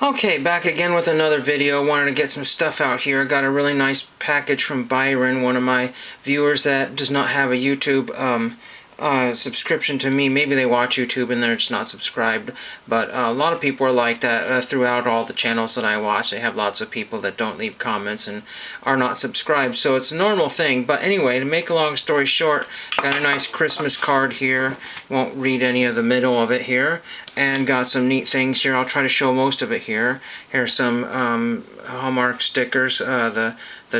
Okay, back again with another video. Wanted to get some stuff out here. Got a really nice package from Byron, one of my viewers that does not have a YouTube subscription to me. Maybe they watch YouTube and they're just not subscribed. But a lot of people are like that throughout all the channels that I watch. They have lots of people that don't leave comments and are not subscribed. So it's a normal thing. But anyway, to make a long story short, got a nice Christmas card here. Won't read any of the middle of it here. And got some neat things here. I'll try to show most of it here. Here's some Hallmark stickers, the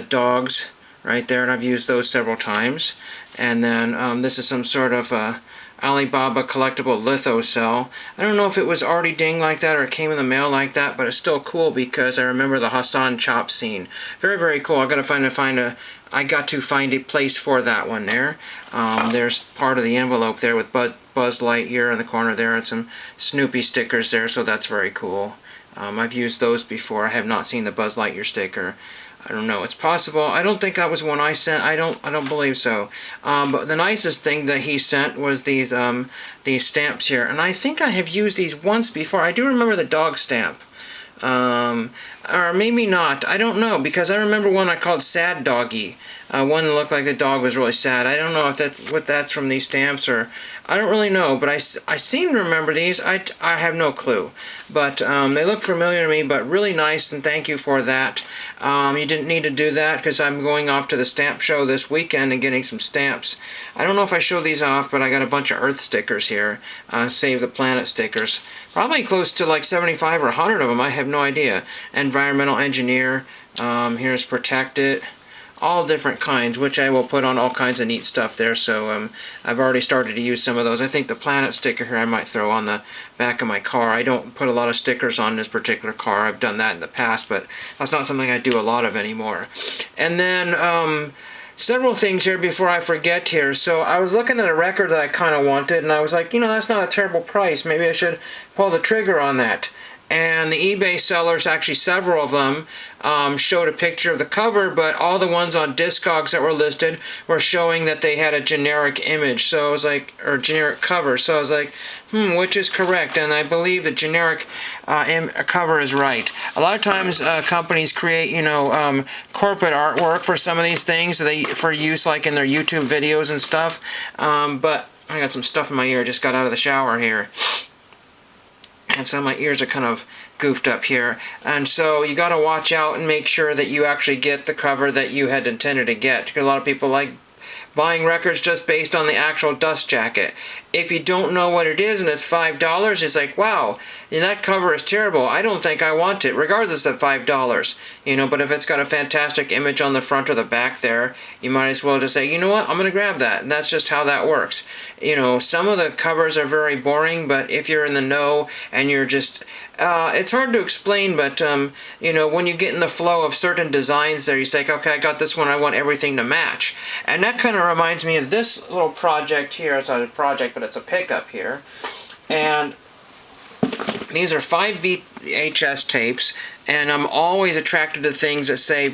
dogs right there, and I've used those several times. And then this is some sort of Alibaba collectible litho cell. I don't know if it was already dinged like that or it came in the mail like that, but it's still cool because I remember the Hassan chop scene. Very, very cool. I got to find a place for that one there. There's part of the envelope there with Buzz Lightyear in the corner there and some Snoopy stickers there, so that's very cool. I've used those before. I have not seen the Buzz Lightyear sticker. I don't know. It's possible. I don't think that was one I sent. I don't believe so. But the nicest thing that he sent was these stamps here, and I think I have used these once before. I do remember the dog stamp. Or maybe not. I don't know, because I remember one I called Sad Doggy. One that looked like the dog was really sad. I don't know if that's from these stamps, or I don't really know, but I seem to remember these. I have no clue. But they look familiar to me, but really nice, and thank you for that. You didn't need to do that because I'm going off to the stamp show this weekend and getting some stamps. I don't know if I show these off, but I got a bunch of Earth stickers here. Save the Planet stickers. Probably close to like 75 or 100 of them. I have no idea. Environmental Engineer. Here's Protect It. All different kinds, which I will put on all kinds of neat stuff there. So I've already started to use some of those. I think the Planet sticker here I might throw on the back of my car. I don't put a lot of stickers on this particular car. I've done that in the past, but that's not something I do a lot of anymore. And then several things here before I forget here. So I was looking at a record that I kind of wanted, and I was like, you know, that's not a terrible price. Maybe I should pull the trigger on that. And the eBay sellers, actually several of them, showed a picture of the cover, but all the ones on Discogs that were listed were showing that they had a generic image. So I was like, or generic cover. So I was like, which is correct? And I believe the generic cover is right. A lot of times companies create, you know, corporate artwork for some of these things for use like in their YouTube videos and stuff. But I got some stuff in my ear. Just got out of the shower here. And so my ears are kind of goofed up here. And so you got to watch out and make sure that you actually get the cover that you had intended to get. Because a lot of people like buying records just based on the actual dust jacket. If you don't know what it is and it's $5, it's like, wow, that cover is terrible. I don't think I want it, regardless of $5. You know, but if it's got a fantastic image on the front or the back there, you might as well just say, you know what, I'm going to grab that. And that's just how that works. You know, some of the covers are very boring, but if you're in the know and you're just... it's hard to explain, but, you know, when you get in the flow of certain designs there, you say, okay, I got this one, I want everything to match. And that kind of reminds me of this little project here. It's not a project, but it's a pickup here. And these are 5 VHS tapes, and I'm always attracted to things that say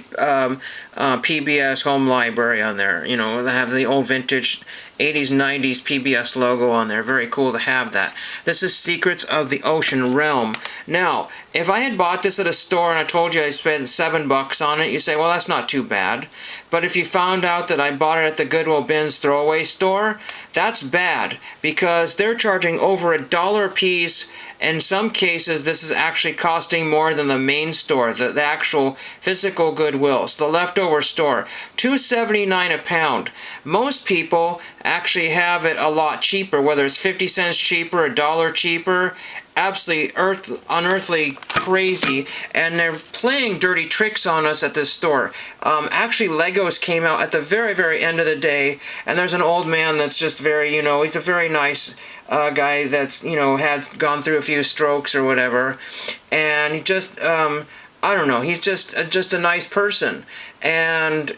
PBS Home Library on there. You know, they have the old vintage 80s, 90s PBS logo on there. Very cool to have that. This is Secrets of the Ocean Realm. Now, if I had bought this at a store and I told you I spent $7 on it, you say, well, that's not too bad. But if you found out that I bought it at the Goodwill Bins throwaway store, that's bad, because they're charging over $1 a piece. In some cases, this is actually costing more than the main store, the actual physical Goodwill, so the leftover store. $2.79 a pound. Most people actually have it a lot cheaper, whether it's 50 cents cheaper, $1 cheaper. Absolutely unearthly crazy, and they're playing dirty tricks on us at this store. Actually, Legos came out at the very, very end of the day, and there's an old man that's just very, you know, he's a very nice guy that's, you know, had gone through a few strokes or whatever, and he just, I don't know, he's just a nice person. and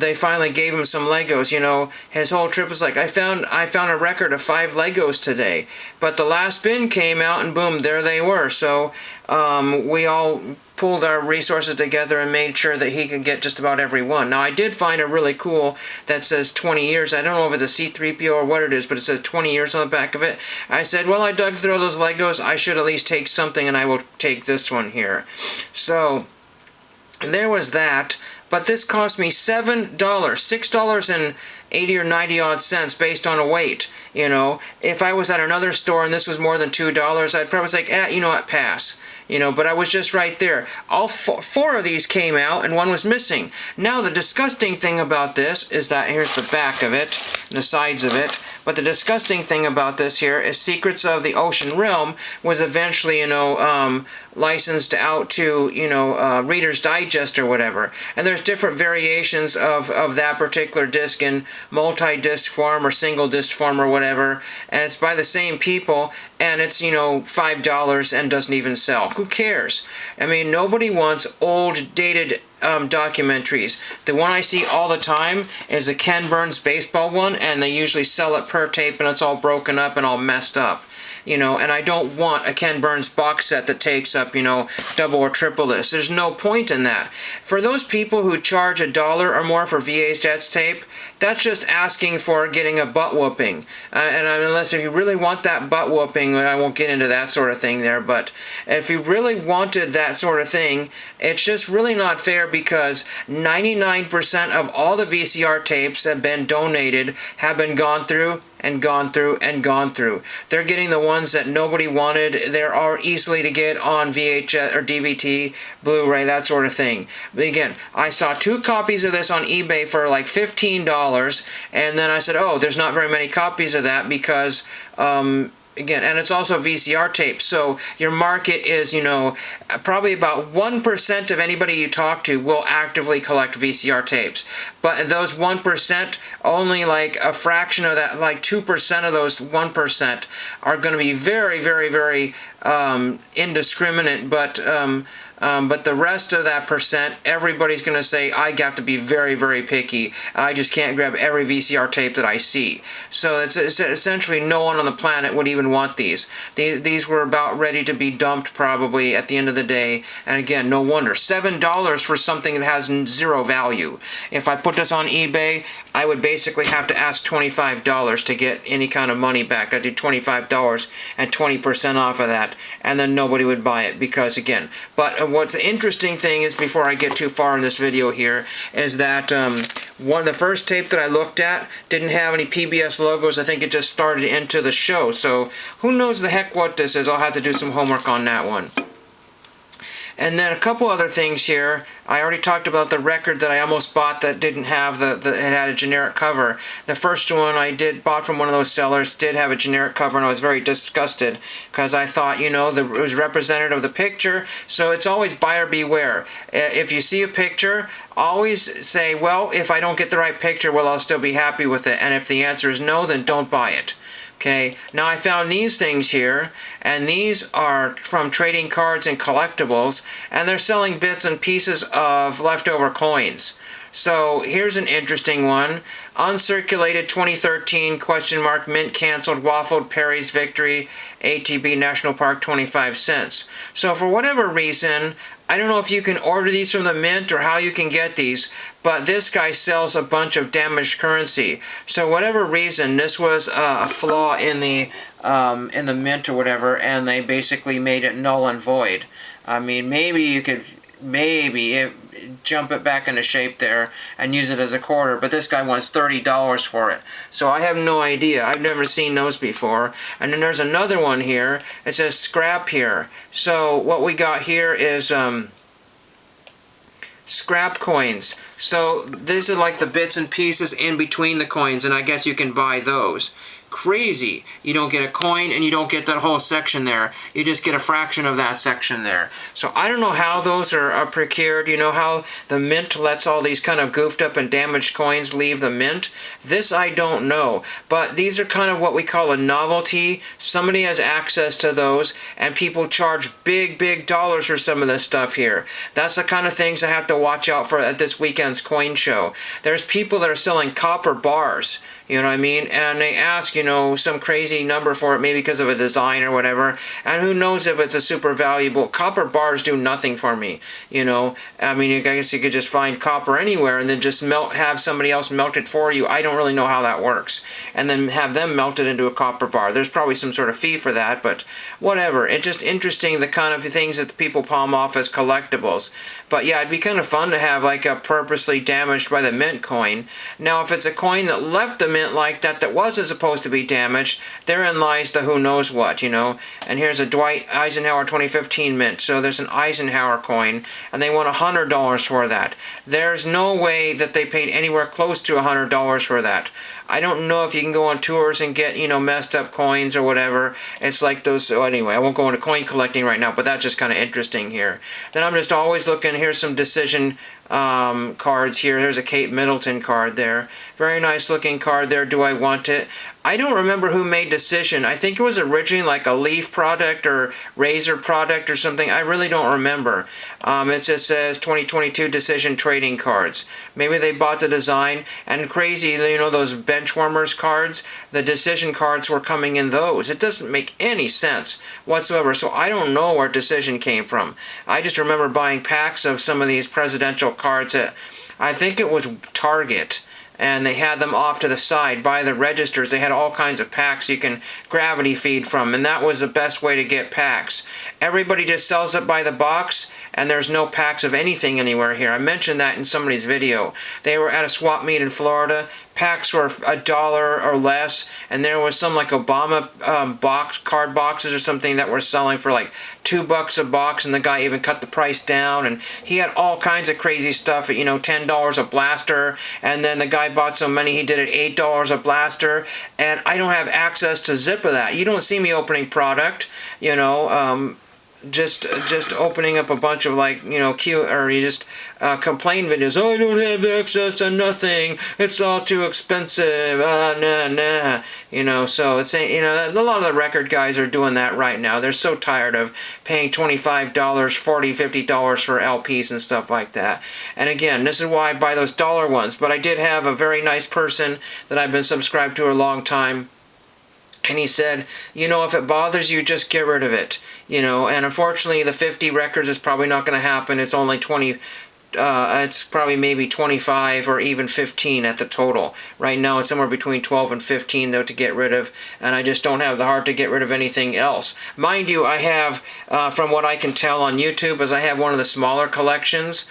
they finally gave him some Legos. You know, his whole trip was like, I found a record of 5 Legos today, but the last bin came out and boom, there they were. So we all pulled our resources together and made sure that he could get just about every one. Now, I did find a really cool that says 20 years. I don't know if it's a C-3PO or what it is, but it says 20 years on the back of it. I said, well, I dug through all those Legos. I should at least take something, and I will take this one here. So there was that. But this cost me $7, $6.80 or 90 odd cents based on a weight. You know, if I was at another store and this was more than $2, I'd probably say, you know what, pass. You know, but I was just right there. All four of these came out and one was missing. Now, the disgusting thing about this is that here's the back of it, the sides of it. But the disgusting thing about this here is Secrets of the Ocean Realm was eventually, you know, licensed out to, you know, Reader's Digest or whatever. And there's different variations of that particular disc in multi-disc form or single disc form or whatever. And it's by the same people, and it's, you know, $5 and doesn't even sell. Who cares? I mean, nobody wants old, dated documentaries. The one I see all the time is the Ken Burns baseball one, and they usually sell it per tape, and it's all broken up and all messed up. You know, and I don't want a Ken Burns box set that takes up, you know, double or triple this. There's no point in that. For those people who charge $1 or more for VHS tape, that's just asking for getting a butt whooping. And unless if you really want that butt whooping, I won't get into that sort of thing there, but if you really wanted that sort of thing, it's just really not fair because 99% of all the VCR tapes that have been donated have been gone through and gone through and gone through. They're getting the ones that nobody wanted. They're all easily to get on VHS or DVD, Blu-ray, that sort of thing. But again, I saw 2 copies of this on eBay for like $15, and then I said, oh, there's not very many copies of that because again, and it's also VCR tape, so your market is, you know, probably about 1% of anybody you talk to will actively collect VCR tapes. But those 1%, only like a fraction of that, like 2% of those 1% are going to be very, very, very indiscriminate, but the rest of that percent, everybody's going to say, I got to be very, very picky. I just can't grab every VCR tape that I see. So it's essentially no one on the planet would even want these. These were about ready to be dumped probably at the end of the day. And again, no wonder. $7 for something that has 0 value. If I put this on eBay, I would basically have to ask $25 to get any kind of money back. I'd do $25 and 20% off of that, and then nobody would buy it because, again, but what's the interesting thing is, before I get too far in this video here, is that the first tape that I looked at didn't have any PBS logos. I think it just started into the show, so who knows the heck what this is. I'll have to do some homework on that one. And then a couple other things here. I already talked about the record that I almost bought that didn't have it had a generic cover. The first one I bought from one of those sellers did have a generic cover, and I was very disgusted because I thought, you know, it was representative of the picture. So it's always buyer beware. If you see a picture, always say, well, if I don't get the right picture, well, I'll still be happy with it. And if the answer is no, then don't buy it. Okay, now I found these things here, and these are from trading cards and collectibles, and they're selling bits and pieces of leftover coins. So here's an interesting one. Uncirculated 2013 ? Mint canceled waffled Perry's Victory ATB National Park 25 cents. So for whatever reason, I don't know if you can order these from the mint or how you can get these, but this guy sells a bunch of damaged currency. So whatever reason, this was a flaw in the mint or whatever, and they basically made it null and void. I mean, maybe you could jump it back into shape there and use it as a quarter, but this guy wants $30 for it. So I have no idea. I've never seen those before. And then there's another one here. It says scrap here. So what we got here is scrap coins. So these are like the bits and pieces in between the coins, and I guess you can buy those. crazy. You don't get a coin and you don't get that whole section there. You just get a fraction of that section there. So I don't know how those are procured. You know how the mint lets all these kind of goofed up and damaged coins leave the mint? This I don't know. But these are kind of what we call a novelty. Somebody has access to those and people charge big dollars for some of this stuff here. That's the kind of things I have to watch out for at this weekend's coin show. There's people that are selling copper bars. You know what I mean? And they ask, you know, some crazy number for it, maybe because of a design or whatever. And who knows if it's a super valuable. Copper bars do nothing for me, you know. I mean, I guess you could just find copper anywhere and then just have somebody else melt it for you. I don't really know how that works. And then have them melt it into a copper bar. There's probably some sort of fee for that, but whatever. It's just interesting, the kind of things that the people palm off as collectibles. But yeah, it'd be kind of fun to have like a purposely damaged by the mint coin. Now, if it's a coin that left the mint like that wasn't supposed to be damaged, therein lies the who knows what, you know. And here's a Dwight Eisenhower 2015 mint. So there's an Eisenhower coin, and they want $100 for that. There's no way that they paid anywhere close to $100 for that. I don't know if you can go on tours and get, you know, messed up coins or whatever. It's like those, so anyway, I won't go into coin collecting right now, but that's just kind of interesting here. Then I'm just always looking, here's some decision cards here. There's a Kate Middleton card there. Very nice looking card there. Do I want it? I don't remember who made Decision. I think it was originally like a Leaf product or Razor product or something. I really don't remember. It just says 2022 Decision trading cards. Maybe they bought the design. And crazy, you know, those Benchwarmers cards, the Decision cards were coming in those. It doesn't make any sense whatsoever. So I don't know where Decision came from. I just remember buying packs of some of these presidential cards at, I think it was Target. And they had them off to the side by the registers. They had all kinds of packs you can gravity feed from, and that was the best way to get packs. Everybody just sells it by the box, and there's no packs of anything anywhere here. I mentioned that in somebody's video. They were at a swap meet in Florida. Packs were $1 or less, and there was some like Obama card boxes or something that were selling for like $2 a box, and the guy even cut the price down, and he had all kinds of crazy stuff at, you know, $10 a blaster, and then the guy bought so many he did it $8 a blaster, and I don't have access to zip of that. You don't see me opening product, you know, just opening up a bunch of, like, you know, complain videos. Oh, I don't have access to nothing. It's all too expensive. Nah. You know, so it's, you know, a lot of the record guys are doing that right now. They're so tired of paying $25, $40, $50 for LPs and stuff like that. And again, this is why I buy those dollar ones. But I did have a very nice person that I've been subscribed to a long time. And he said, you know, if it bothers you, just get rid of it. You know, and unfortunately, the 50 records is probably not going to happen. It's only 20, it's probably maybe 25 or even 15 at the total. Right now, it's somewhere between 12 and 15, though, to get rid of. And I just don't have the heart to get rid of anything else. Mind you, I have, from what I can tell on YouTube, is I have one of the smaller collections.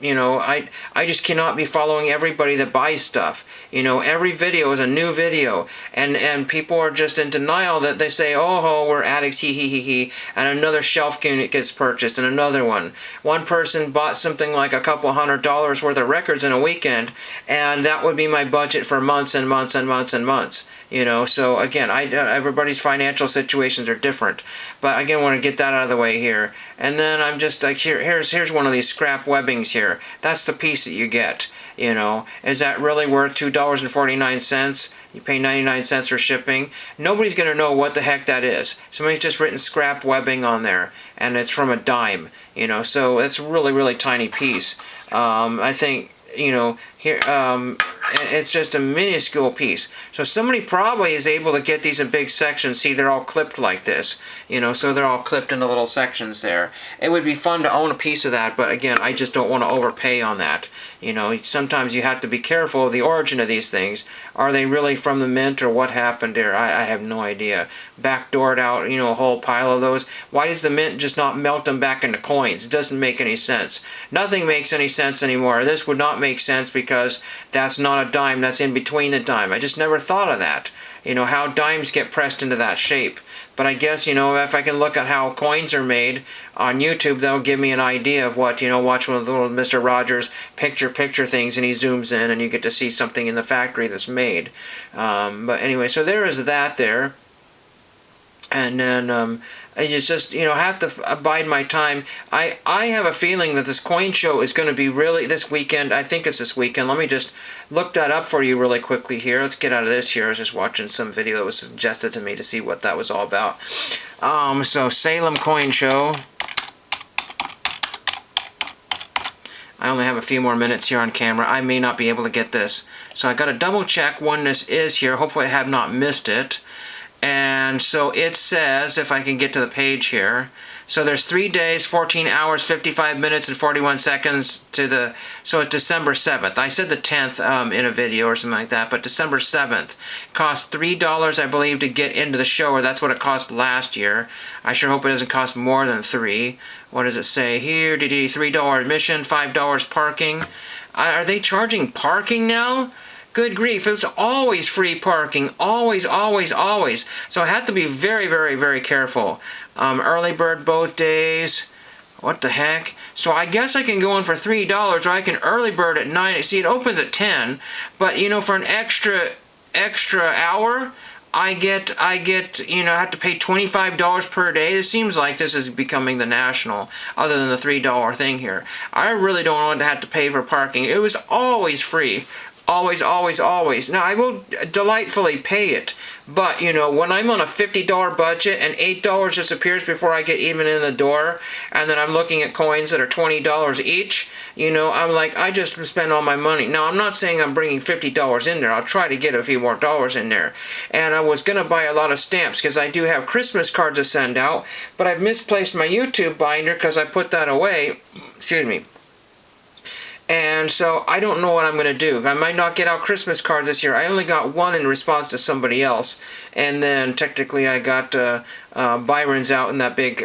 You know, I just cannot be following everybody that buys stuff. You know, every video is a new video, and people are just in denial that they say, oh, we're addicts, he, and another shelf unit gets purchased, and another one. One person bought something like a couple $100 worth of records in a weekend, and that would be my budget for months and months and months and months. You know, so again, everybody's financial situations are different. But again, I want to get that out of the way here. And then I'm just like, here's one of these scrap webbings here. That's the piece that you get. You know, is that really worth $2.49? You pay 99 cents for shipping. Nobody's going to know what the heck that is. Somebody's just written scrap webbing on there, and it's from a dime. You know, so it's a really, really tiny piece. I think, you know, here, it's just a minuscule piece. So somebody probably is able to get these in big sections. See, they're all clipped like this. You know, so they're all clipped into little sections there. It would be fun to own a piece of that, but again, I just don't want to overpay on that. You know, sometimes you have to be careful of the origin of these things. Are they really from the mint, or what happened there? I have no idea. Backdoored out, you know, a whole pile of those. Why does the mint just not melt them back into coins? It doesn't make any sense. Nothing makes any sense anymore. This would not make sense because that's not a dime. That's in between the dime. I just never thought of that. you know, how dimes get pressed into that shape. But I guess, you know, if I can look at how coins are made on YouTube, that'll give me an idea of what, you know, watch one of the little Mr. Rogers picture things, and he zooms in and you get to see something in the factory that's made. But anyway, so there is that there. And then it's just, you know, I have to abide my time. I have a feeling that this coin show is going to be really this weekend. I think it's this weekend. Let me just look that up for you really quickly here. Let's get out of this here. I was just watching some video that was suggested to me to see what that was all about. So Salem Coin Show. I only have a few more minutes here on camera. I may not be able to get this. So I got to double check when this is here. Hopefully I have not missed it. And so it says, if I can get to the page here, so there's 3 days, 14 hours, 55 minutes, and 41 seconds to the, so it's December 7th. I said the 10th in a video or something like that, but December 7th. Cost $3, I believe, to get into the show, or that's what it cost last year. I sure hope it doesn't cost more than $3. What does it say here? $3 admission, $5 parking. Are they charging parking now? Good grief, it was always free parking. Always, always, always. So I have to be very, very, very careful. Early bird both days. What the heck? So I guess I can go in for $3, or I can early bird at 9. See, it opens at 10. But, you know, for an extra hour, I get, you know, I have to pay $25 per day. It seems like this is becoming the national, other than the $3 thing here. I really don't want to have to pay for parking. It was always free. Always, always, always. Now, I will delightfully pay it, but, you know, when I'm on a $50 budget and $8 disappears before I get even in the door, and then I'm looking at coins that are $20 each, you know, I'm like, I just spent all my money. Now, I'm not saying I'm bringing $50 in there. I'll try to get a few more dollars in there. And I was going to buy a lot of stamps because I do have Christmas cards to send out, but I've misplaced my YouTube binder because I put that away. Excuse me. And so I don't know what I'm going to do. I might not get out Christmas cards this year. I only got one in response to somebody else. And then technically I got Byron's out in that big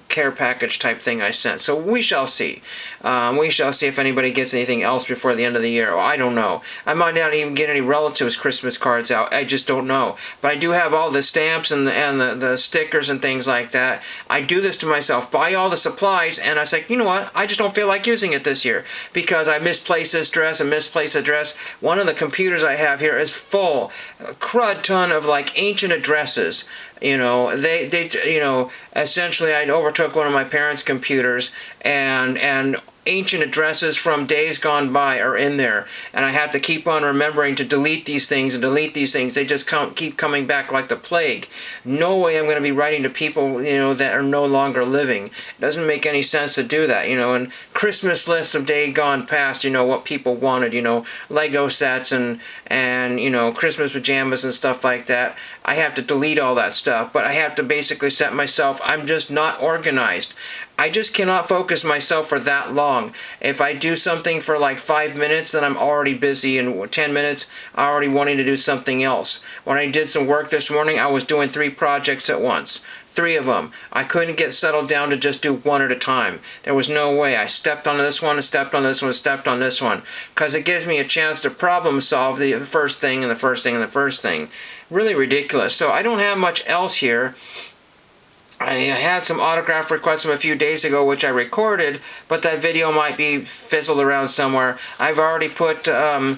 care package type thing I sent. So we shall see. We shall see if anybody gets anything else before the end of the year. I don't know. I might not even get any relatives' Christmas cards out. I just don't know. But I do have all the stamps and the stickers and things like that. I do this to myself. Buy all the supplies, and I was like, you know what? I just don't feel like using it this year because I misplaced this dress and misplaced the dress. One of the computers I have here is full, a crud ton of like ancient addresses. You know, they you know, essentially I overtook one of my parents' computers, and ancient addresses from days gone by are in there, and I have to keep on remembering to delete these things and delete these things. They just keep coming back like the plague. No way I'm going to be writing to people, you know, that are no longer living. It doesn't make any sense to do that, you know. And Christmas lists of day gone past, you know, what people wanted, you know, Lego sets and you know, Christmas pajamas and stuff like that. I have to delete all that stuff, but I have to basically set myself, I'm just not organized. I just cannot focus myself for that long. If I do something for like 5 minutes, then I'm already busy. In 10 minutes, I'm already wanting to do something else. When I did some work this morning, I was doing 3 projects at once. 3 of them. I couldn't get settled down to just do one at a time. There was no way. I stepped on this one, stepped on this one, stepped on this one. Because it gives me a chance to problem solve the first thing and the first thing and the first thing. Really ridiculous. So I don't have much else here. I had some autograph requests from a few days ago, which I recorded, but that video might be fizzled around somewhere. I've already put the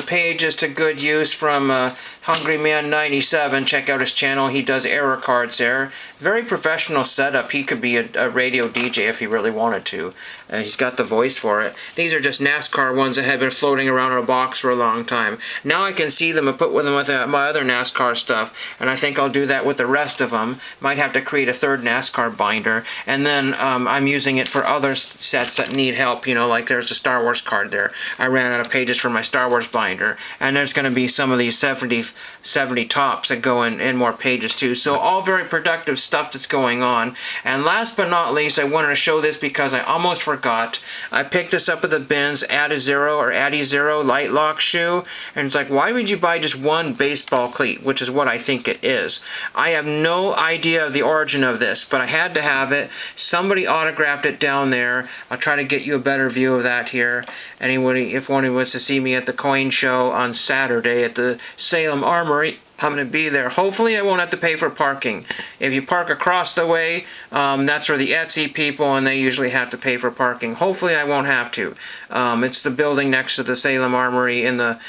pages to good use from Hungry Man 97. Check out his channel. He does error cards there. Very professional setup. He could be a radio DJ if he really wanted to. He's got the voice for it. These are just NASCAR ones that have been floating around in a box for a long time. Now I can see them and put them with my other NASCAR stuff, and I think I'll do that with the rest of them. Might have to create a third NASCAR binder, and then I'm using it for other sets that need help. You know, like there's a Star Wars card there. I ran out of pages for my Star Wars binder, and there's going to be some of these 70 tops that go in more pages too. So all very productive stuff. stuff that's going on. And last but not least, I wanted to show this because I almost forgot. I picked this up at the bins, Addy Zero Light Lock shoe, and it's like, why would you buy just one baseball cleat, which is what I think it is. I have no idea of the origin of this, but I had to have it. Somebody autographed it down there. I'll try to get you a better view of that here. Anybody, if one was to see me at the coin show on Saturday at the Salem Armory, I'm going to be there. Hopefully I won't have to pay for parking. If you park across the way, that's for the Etsy people, and they usually have to pay for parking. Hopefully I won't have to. It's the building next to the Salem Armory in the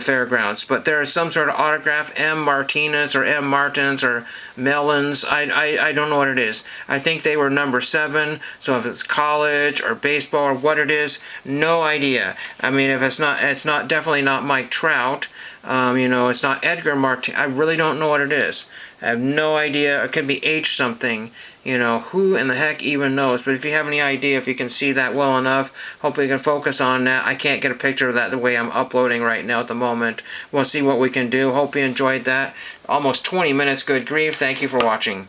fairgrounds. But there is some sort of autograph, M. Martinez or M. Martins or Mellons. I don't know what it is. I think they were number 7. So if it's college or baseball or what it is, no idea. I mean, if it's not definitely not Mike Trout. You know, it's not Edgar Martin. I really don't know what it is. I have no idea. It could be H something. You know, who in the heck even knows? But if you have any idea, if you can see that well enough, hopefully you can focus on that. I can't get a picture of that the way I'm uploading right now at the moment. We'll see what we can do. Hope you enjoyed that. Almost 20 minutes, good grief. Thank you for watching.